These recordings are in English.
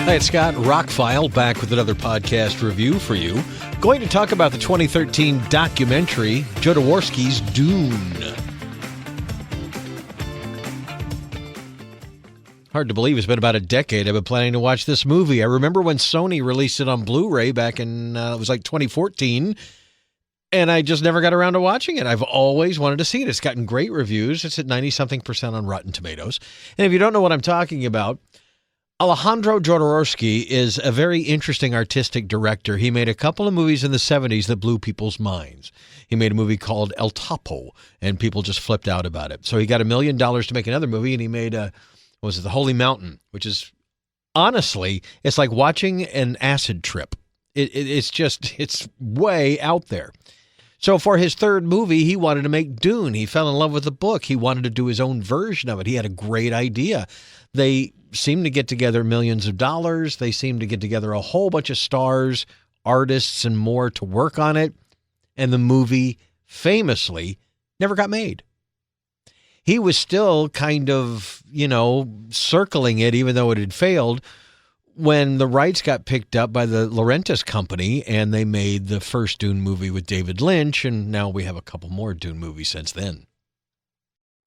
Hi, it's Scott, ROCKFILE, back with another podcast review for you. Going to talk about the 2013 documentary, JODOROWSKY'S DUNE. Hard to believe it's been about a decade I've been planning to watch this movie. I remember when Sony released it on Blu-ray back in, it was like 2014, and I just never got around to watching it. I've always wanted to see it. It's gotten great reviews. It's at 90-something% on Rotten Tomatoes. And if you don't know what I'm talking about, Alejandro Jodorowsky is a very interesting artistic director. He made a couple of movies in the 70s that blew people's minds. He made a movie called El Topo, and people just flipped out about it. So he got $1 million to make another movie, and he made The Holy Mountain, which is, honestly, it's like watching an acid trip. It's way out there. So for his third movie, he wanted to make Dune. He fell in love with the book. He wanted to do his own version of it. He had a great idea. They seemed to get together millions of dollars. They seemed to get together a whole bunch of stars, artists, and more to work on it. And the movie, famously, never got made. He was still kind of, circling it, even though it had failed, when the rights got picked up by the Laurentiis company, and they made the first Dune movie with David Lynch, and now we have a couple more Dune movies since then.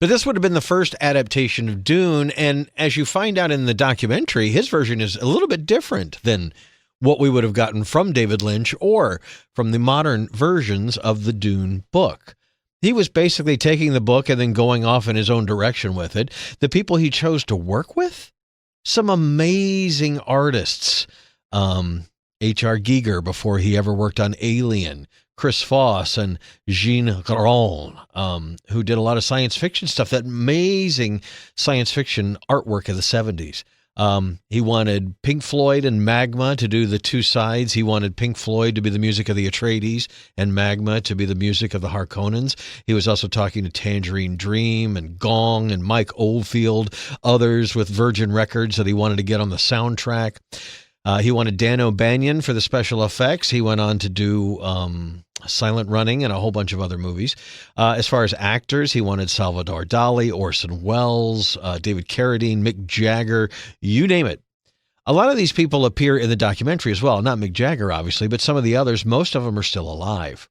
But this would have been the first adaptation of Dune, and as you find out in the documentary, his version is a little bit different than what we would have gotten from David Lynch or from the modern versions of the Dune book. He was basically taking the book and then going off in his own direction with it. The people he chose to work with, some amazing artists. H.R. Giger, before he ever worked on Alien, Chris Foss, and Jean Caron, who did a lot of science fiction stuff, that amazing science fiction artwork of the 70s. He wanted Pink Floyd and Magma to do the two sides. He wanted Pink Floyd to be the music of the Atreides and Magma to be the music of the Harkonnens. He was also talking to Tangerine Dream and Gong and Mike Oldfield, others with Virgin Records that he wanted to get on the soundtrack. He wanted Dan O'Banion for the special effects. He went on to do Silent Running and a whole bunch of other movies. As far as actors, he wanted Salvador Dali, Orson Welles, David Carradine, Mick Jagger, you name it. A lot of these people appear in the documentary as well. Not Mick Jagger, obviously, but some of the others, most of them are still alive.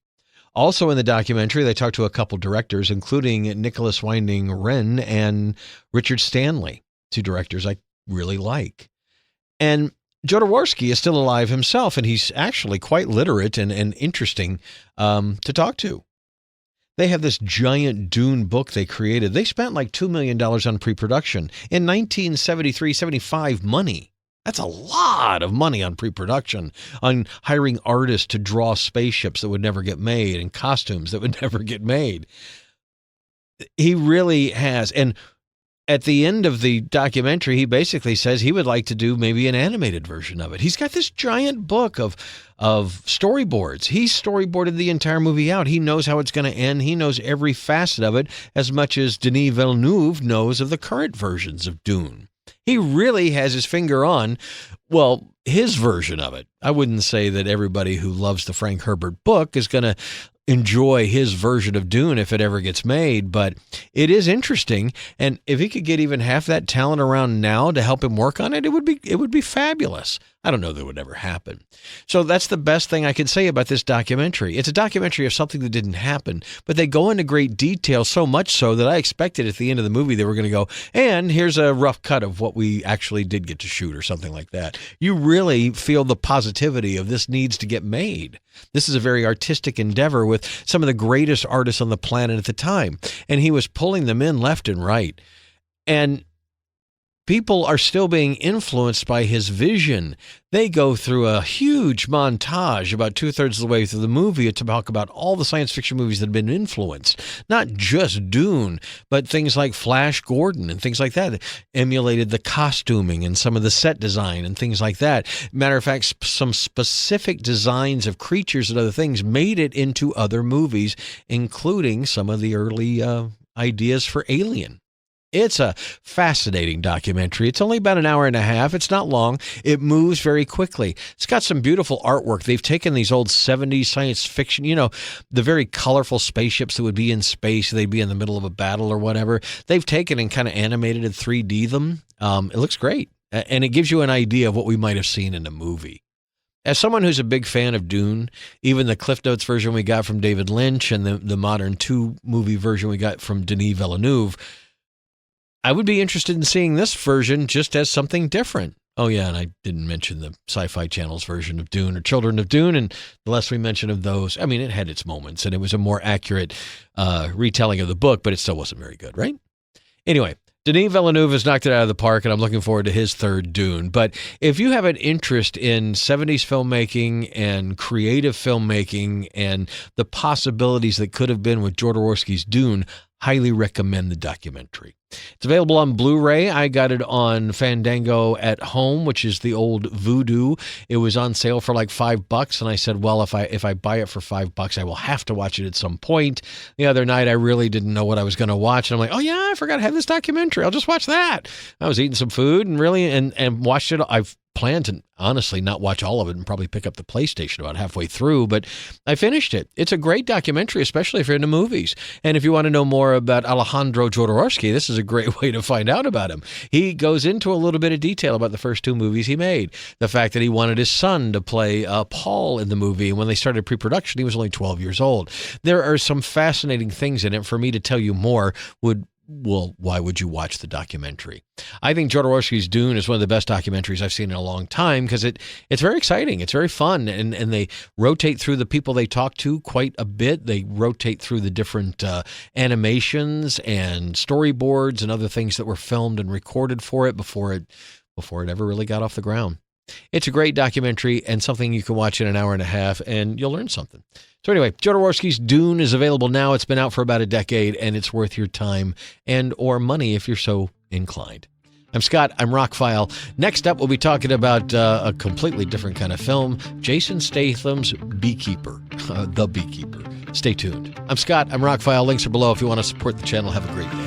Also in the documentary, they talked to a couple directors, including Nicholas Winding Refn and Richard Stanley, two directors I really like. And Jodorowsky is still alive himself, and he's actually quite literate and interesting to talk to. They have this giant Dune book they created. They spent like $2 million on pre-production. In 1973-75 money. That's a lot of money on pre-production, on hiring artists to draw spaceships that would never get made and costumes that would never get made. He really has. And at the end of the documentary, he basically says he would like to do maybe an animated version of it. He's got this giant book of storyboards. He storyboarded the entire movie out. He knows how it's going to end. He knows every facet of it as much as Denis Villeneuve knows of the current versions of Dune. He really has his finger on, his version of it. I wouldn't say that everybody who loves the Frank Herbert book is going to enjoy his version of Dune if it ever gets made, but it is interesting. And if he could get even half that talent around now to help him work on it, it would be fabulous. I don't know that it would ever happen. So that's the best thing I can say about this documentary. It's a documentary of something that didn't happen, but they go into great detail, so much so that I expected at the end of the movie they were going to go, and here's a rough cut of what we actually did get to shoot or something like that. You really feel the positivity of this needs to get made. This is a very artistic endeavor with some of the greatest artists on the planet at the time, and he was pulling them in left and right. And people are still being influenced by his vision. They go through a huge montage about 2/3 of the way through the movie to talk about all the science fiction movies that have been influenced. Not just Dune, but things like Flash Gordon and things like that. Emulated the costuming and some of the set design and things like that. Matter of fact, some specific designs of creatures and other things made it into other movies, including some of the early ideas for Alien. It's a fascinating documentary. It's only about an hour and a half. It's not long. It moves very quickly. It's got some beautiful artwork. They've taken these old 70s science fiction, the very colorful spaceships that would be in space. They'd be in the middle of a battle or whatever. They've taken and kind of animated and 3D them. It looks great. and it gives you an idea of what we might have seen in a movie. As someone who's a big fan of Dune, even the Cliff Notes version we got from David Lynch and the modern 2-movie version we got from Denis Villeneuve, I would be interested in seeing this version just as something different. Oh, yeah, and I didn't mention the Sci-Fi Channel's version of Dune or Children of Dune, and the less we mention of those, I mean, it had its moments, and it was a more accurate retelling of the book, but it still wasn't very good, right? Anyway, Denis Villeneuve has knocked it out of the park, and I'm looking forward to his third Dune. But if you have an interest in 70s filmmaking and creative filmmaking and the possibilities that could have been with Jodorowsky's Dune, highly recommend the documentary. It's available on Blu-ray. I got it on Fandango at Home, which is the old Vudu. It was on sale for like $5, and I said, well, if I buy it for $5, I will have to watch it at some point. The other night, I really didn't know what I was going to watch, and I'm like, oh yeah, I forgot I had this documentary. I'll just watch that. I was eating some food and really and watched it. I've planned to honestly not watch all of it and probably pick up the PlayStation about halfway through, but I finished it. It's a great documentary, especially if you're into movies. And if you want to know more about Alejandro Jodorowsky, this is a great way to find out about him. He goes into a little bit of detail about the first 2 movies he made. The fact that he wanted his son to play Paul in the movie, and when they started pre-production, he was only 12 years old. There are some fascinating things in it. For me to tell you more well, why would you watch the documentary? I think Jodorowsky's Dune is one of the best documentaries I've seen in a long time because it's very exciting. It's very fun, and they rotate through the people they talk to quite a bit. They rotate through the different animations and storyboards and other things that were filmed and recorded for it before it ever really got off the ground. It's a great documentary and something you can watch in an hour and a half, and you'll learn something. So anyway, Jodorowsky's Dune is available now. It's been out for about a decade, and it's worth your time and or money if you're so inclined. I'm Scott. I'm ROCKFILE. Next up, we'll be talking about a completely different kind of film, Jason Statham's Beekeeper, The Beekeeper. Stay tuned. I'm Scott. I'm ROCKFILE. Links are below if you want to support the channel. Have a great day.